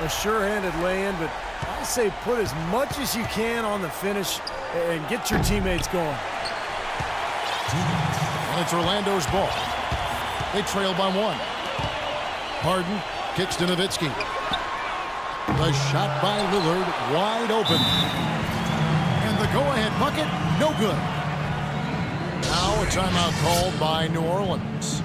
A sure-handed lay-in, but I say put as much as you can on the finish and get your teammates going. And it's Orlando's ball. They trail by 1. Harden kicks to Nowitzki. The shot by Lillard wide open. And the go-ahead bucket, no good. Now a timeout called by New Orleans.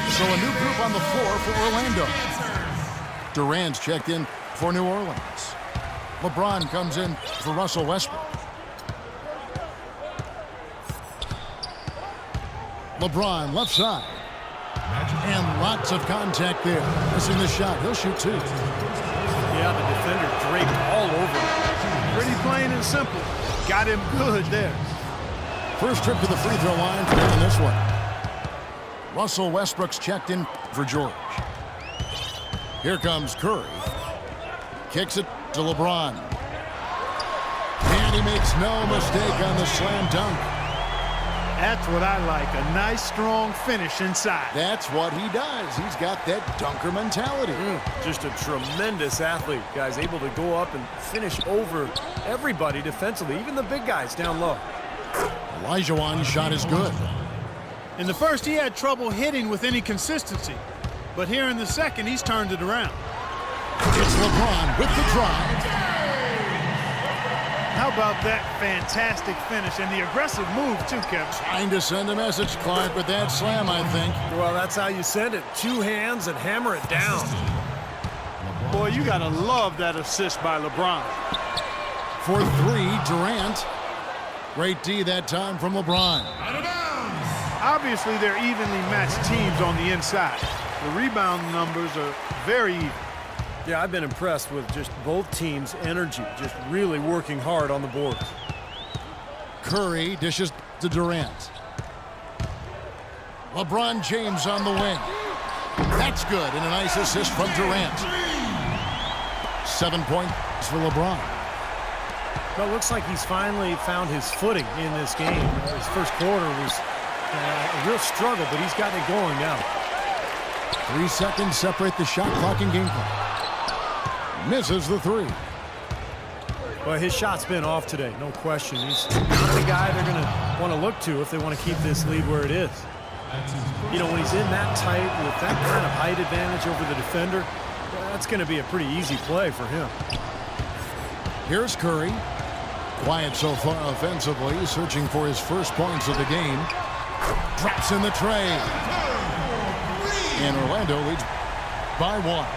So a new group on the floor for Orlando. Durant's checked in for New Orleans. LeBron comes in for Russell Westbrook. LeBron left side. And lots of contact there. Missing the shot. He'll shoot 2. Yeah, the defender draped all over him. Pretty plain and simple. Got him good there. First trip to the free throw line for him in this one. Russell Westbrook's checked in for George. Here comes Curry. Kicks it to LeBron. And he makes no mistake on the slam dunk. That's what I like. A nice, strong finish inside. That's what he does. He's got that dunker mentality. Just a tremendous athlete. Guys able to go up and finish over everybody defensively, even the big guys down low. Olajuwon's shot is good. In the first, he had trouble hitting with any consistency. But here in the second, he's turned it around. It's LeBron with the drive. How about that fantastic finish and the aggressive move, too, Kevin? Trying to send a message, Clark, with that slam, I think. Well, that's how you send it. 2 hands and hammer it down. Boy, you got to love that assist by LeBron. For 3, Durant. Great D that time from LeBron. Obviously, they're evenly matched teams on the inside. The rebound numbers are very even. Yeah, I've been impressed with just both teams' energy, just really working hard on the boards. Curry dishes to Durant. LeBron James on the wing. That's good, and a nice assist from Durant. 7 points for LeBron. Well, it looks like he's finally found his footing in this game. His first quarter was a real struggle, but he's gotten it going now. 3 seconds separate the shot clock and game clock. Misses the 3. Well, his shot's been off today, no question. He's not the guy they're going to want to look to if they want to keep this lead where it is. You know, when he's in that tight with that kind of height advantage over the defender, that's going to be a pretty easy play for him. Here's Curry. Quiet so far offensively, searching for his first points of the game. Drops in the tray. And Orlando leads by 1.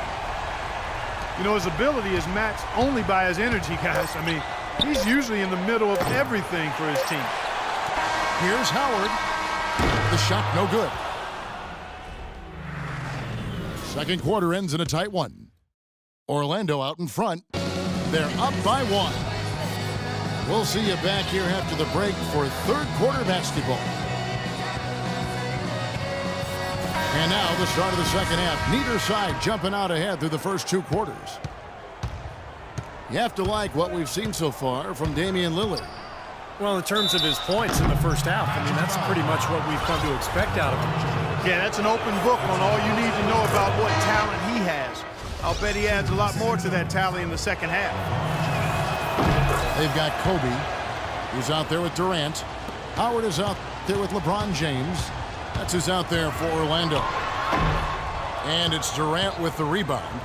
You know, his ability is matched only by his energy, guys. I mean, he's usually in the middle of everything for his team. Here's Howard. The shot no good. Second quarter ends in a tight one. Orlando out in front. They're up by 1. We'll see you back here after the break for third quarter basketball. And now the start of the second half. Neither side jumping out ahead through the first 2 quarters. You have to like what we've seen so far from Damian Lillard. Well, in terms of his points in the first half, I mean, that's pretty much what we've come to expect out of him. Yeah, that's an open book on all you need to know about what talent he has. I'll bet he adds a lot more to that tally in the second half. They've got Kobe, who's out there with Durant. Howard is out there with LeBron James. That's who's out there for Orlando. And it's Durant with the rebound.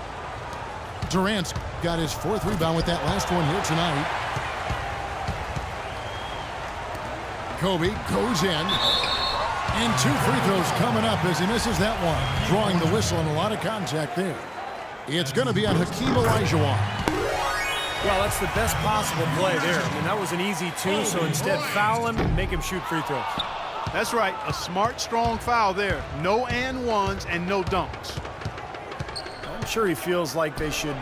Durant's got his 4th rebound with that last one here tonight. Kobe goes in. And 2 free throws coming up as he misses that one. Drawing the whistle and a lot of contact there. It's going to be on Hakeem Olajuwon. Well, that's the best possible play there. I mean, that was an easy 2, so instead foul him and make him shoot free throws. That's right. A smart, strong foul there. No and ones and no dunks. I'm sure he feels like they should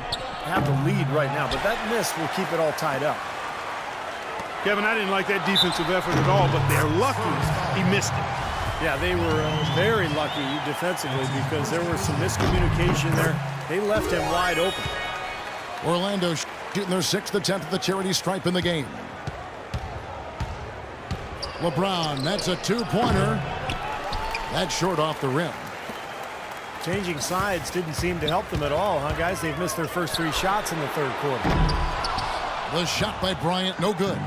have the lead right now, but that miss will keep it all tied up. Kevin, I didn't like that defensive effort at all, but they're lucky he missed it. Yeah, they were very lucky defensively because there was some miscommunication there. They left him wide open. Orlando shooting their 6th attempt at the charity stripe in the game. LeBron, that's a two-pointer. That's short off the rim. Changing sides didn't seem to help them at all, huh, guys? They've missed their first 3 shots in the third quarter. The shot by Bryant, no good.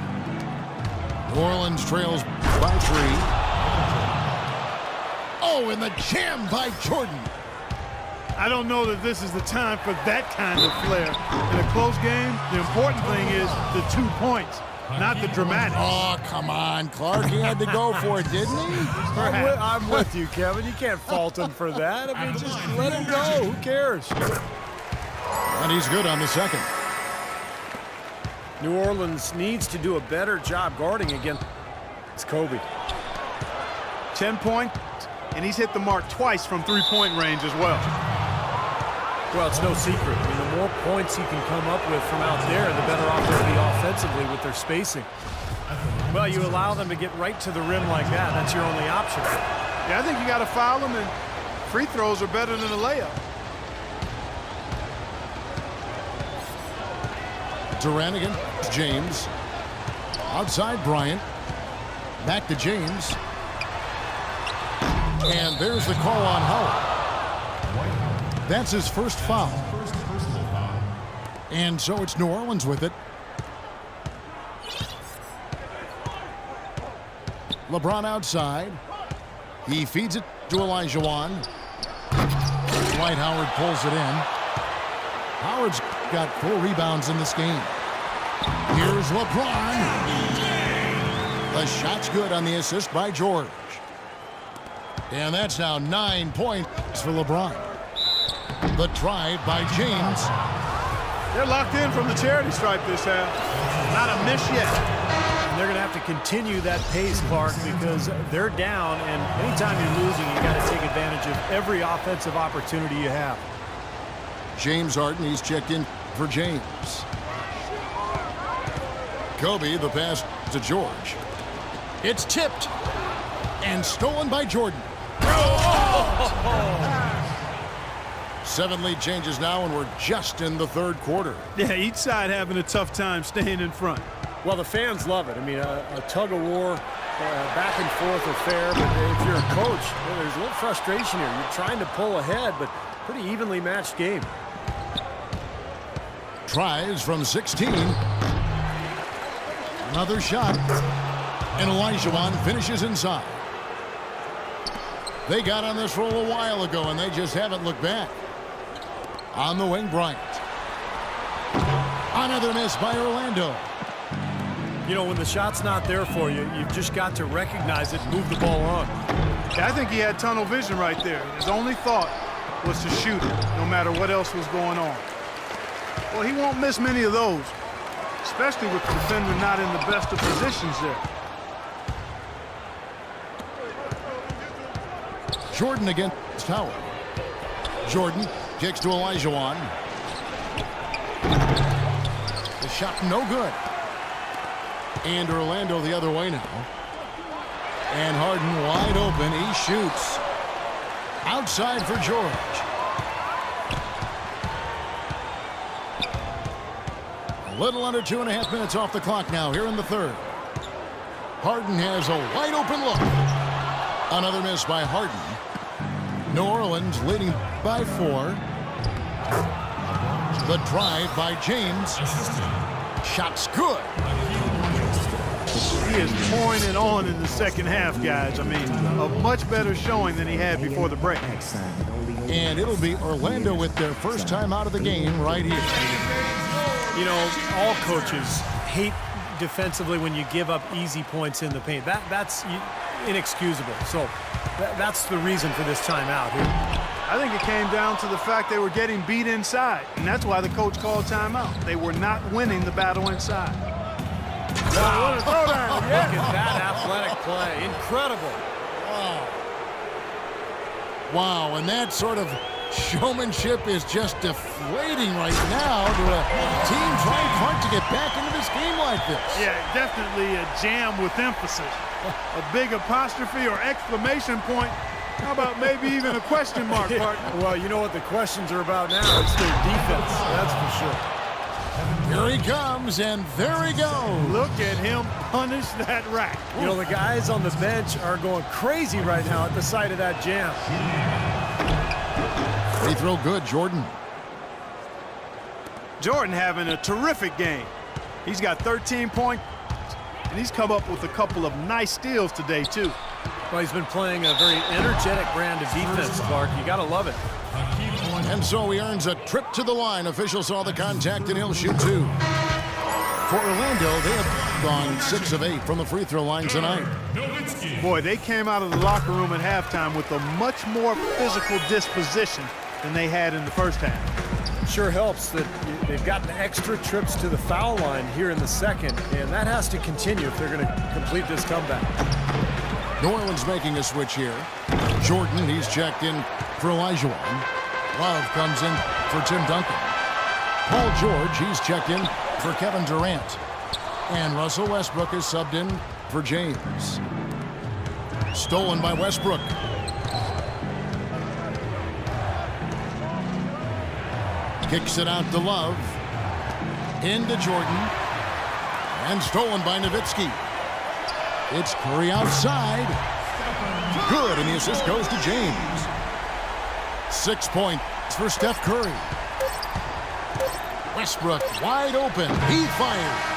New Orleans trails by 3. Oh, and the jam by Jordan. I don't know that this is the time for that kind of flair. In a close game, the important thing is the 2 points, not the dramatic. Oh, come on, Clark. He had to go for it, didn't he? I'm with you, Kevin. You can't fault him for that. I mean, just let him go. Who cares? And he's good on the second. New Orleans needs to do a better job guarding against Kobe. 10 points, and he's hit the mark twice from three-point range as well. Well, it's no secret. I mean, the more points he can come up with from out there, the better off they'll be offensively with their spacing. Well, you allow them to get right to the rim like that. That's your only option. Yeah, I think you got to foul them, and free throws are better than a layup. Durant against James. Outside Bryant. Back to James. And there's the call on Howard. That's his first foul. And so it's New Orleans with it. LeBron outside. He feeds it to Olajuwon. Dwight Howard pulls it in. Howard's got 4 rebounds in this game. Here's LeBron. The shot's good on the assist by George. And that's now 9 points for LeBron. The drive by James. They're locked in from the charity stripe this half. Not a miss yet. And they're going to have to continue that pace, Clark, because they're down, and anytime you're losing, you got to take advantage of every offensive opportunity you have. James Harden, he's checked in for James. Kobe, the pass to George. It's tipped and stolen by Jordan. 7 lead changes now, and we're just in the third quarter. Yeah, each side having a tough time staying in front. Well, the fans love it. I mean, a tug-of-war, back and forth affair, but if you're a coach, there's a little frustration here. You're trying to pull ahead, but pretty evenly matched game. Tries from 16. Another shot. And Olajuwon finishes inside. They got on this roll a while ago, and they just haven't looked back. On the wing, Bryant. Another miss by Orlando. You know, when the shot's not there for you, you've just got to recognize it and move the ball on. Yeah, I think he had tunnel vision right there. His only thought was to shoot it, no matter what else was going on. Well, he won't miss many of those, especially with the defender not in the best of positions there. Jordan against Howard. Jordan kicks to Olajuwon. The shot no good. And Orlando the other way now. And Harden wide open. He shoots. Outside for George. A little under 2.5 minutes off the clock now here in the third. Harden has a wide open look. Another miss by Harden. New Orleans leading by 4. The drive by James. Shot's good. He is pouring it on in the second half, guys. I mean, a much better showing than he had before the break. And it'll be Orlando with their first time out of the game right here. You know, all coaches hate defensively when you give up easy points in the paint. That's inexcusable. So that's the reason for this timeout here. I think it came down to the fact they were getting beat inside, and that's why the coach called timeout. They were not winning the battle inside. Wow, what a throwdown. Look at that athletic play. Incredible. Wow, and that sort of showmanship is just deflating right now to a team trying hard to get back into this game like this. Yeah, definitely a jam with emphasis. A big apostrophe or exclamation point. How about maybe even a question mark, partner? Well, you know what the questions are about now. It's their defense, that's for sure. Here he comes, and there he goes. Look at him punish that rack. You know, the guys on the bench are going crazy right now at the sight of that jam. Free throw good, Jordan. Jordan having a terrific game. He's got 13 points, and he's come up with a couple of nice steals today, too. Well, he's been playing a very energetic brand of defense, Clark. You got to love it. And so he earns a trip to the line. Official saw the contact, and he'll shoot 2. For Orlando, they have gone 6 of 8 from the free throw line tonight. Boy, they came out of the locker room at halftime with a much more physical disposition than they had in the first half. Sure helps that they've gotten extra trips to the foul line here in the second, and that has to continue if they're going to complete this comeback. New Orleans making a switch here. Jordan, he's checked in for Olajuwon. Love comes in for Tim Duncan. Paul George, he's checked in for Kevin Durant. And Russell Westbrook is subbed in for James. Stolen by Westbrook. Kicks it out to Love. Into Jordan. And stolen by Nowitzki. It's Curry outside. Good, and the assist goes to James. 6 points for Steph Curry. Westbrook wide open. He fires.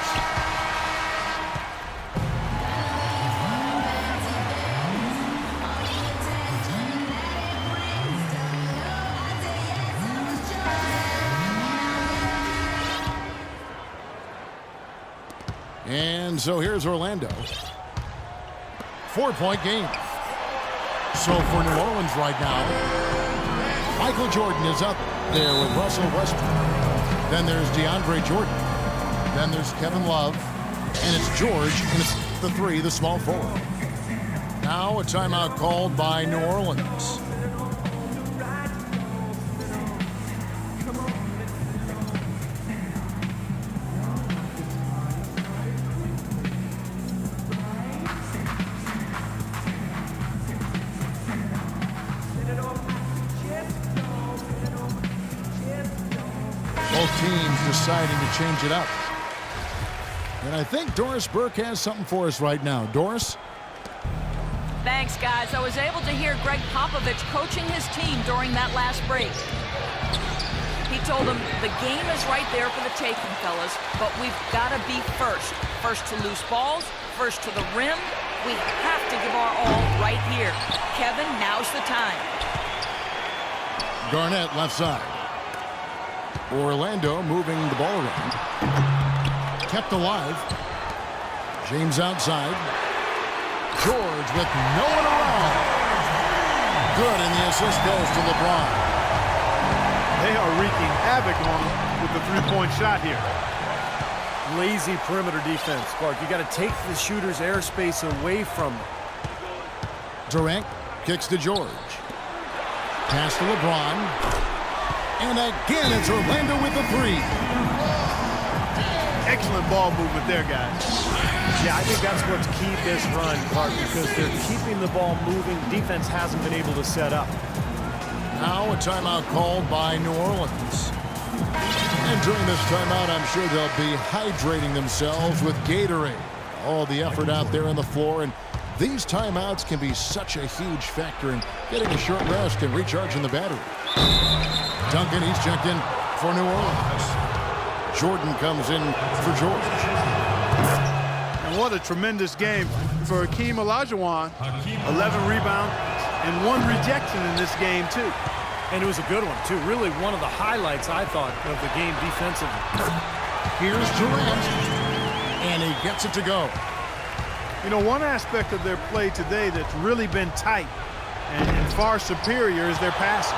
And so here's Orlando. 4-point game. So for New Orleans right now, Michael Jordan is up there with Russell Westbrook. Then there's DeAndre Jordan. Then there's Kevin Love. And it's George, and it's the 3, the small forward. Now a timeout called by New Orleans. Both teams deciding to change it up. And I think Doris Burke has something for us right now. Doris? Thanks, guys. I was able to hear Greg Popovich coaching his team during that last break. He told them, the game is right there for the taking, fellas, but we've got to be first. First to loose balls, first to the rim. We have to give our all right here. Kevin, now's the time. Garnett left side. Orlando moving the ball around. Kept alive. James outside. George with no one around. Good, and the assist goes to LeBron. They are wreaking havoc on him with the three-point shot here. Lazy perimeter defense, Clark. You got to take the shooter's airspace away from them. Durant kicks to George. Pass to LeBron. And again, it's Orlando with the 3. Excellent ball movement there, guys. Yeah, I think that's what's keyed this run, Clark, because they're keeping the ball moving. Defense hasn't been able to set up. Now a timeout called by New Orleans. And during this timeout, I'm sure they'll be hydrating themselves with Gatorade. All the effort out there on the floor, and these timeouts can be such a huge factor in getting a short rest and recharging the battery. Duncan, he's checked in for New Orleans. Jordan comes in for George. And what a tremendous game for Hakeem Olajuwon. 11 rebounds and 1 rejection in this game, too. And it was a good one, too. Really one of the highlights, I thought, of the game defensively. Here's Durant. And he gets it to go. You know, one aspect of their play today that's really been tight and far superior is their passing.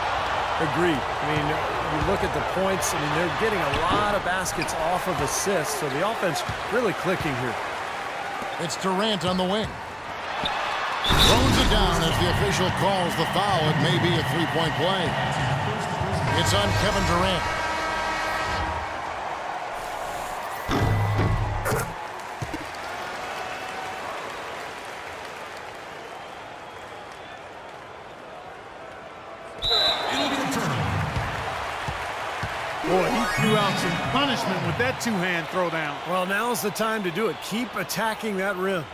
Agreed. I mean, you look at the points, I mean, they're getting a lot of baskets off of assists, so the offense really clicking here. It's Durant on the wing. Throws it down as the official calls the foul. It may be a three-point play. It's on Kevin Durant. Boy, he threw out some punishment with that two-hand throwdown. Well, now's the time to do it. Keep attacking that rim.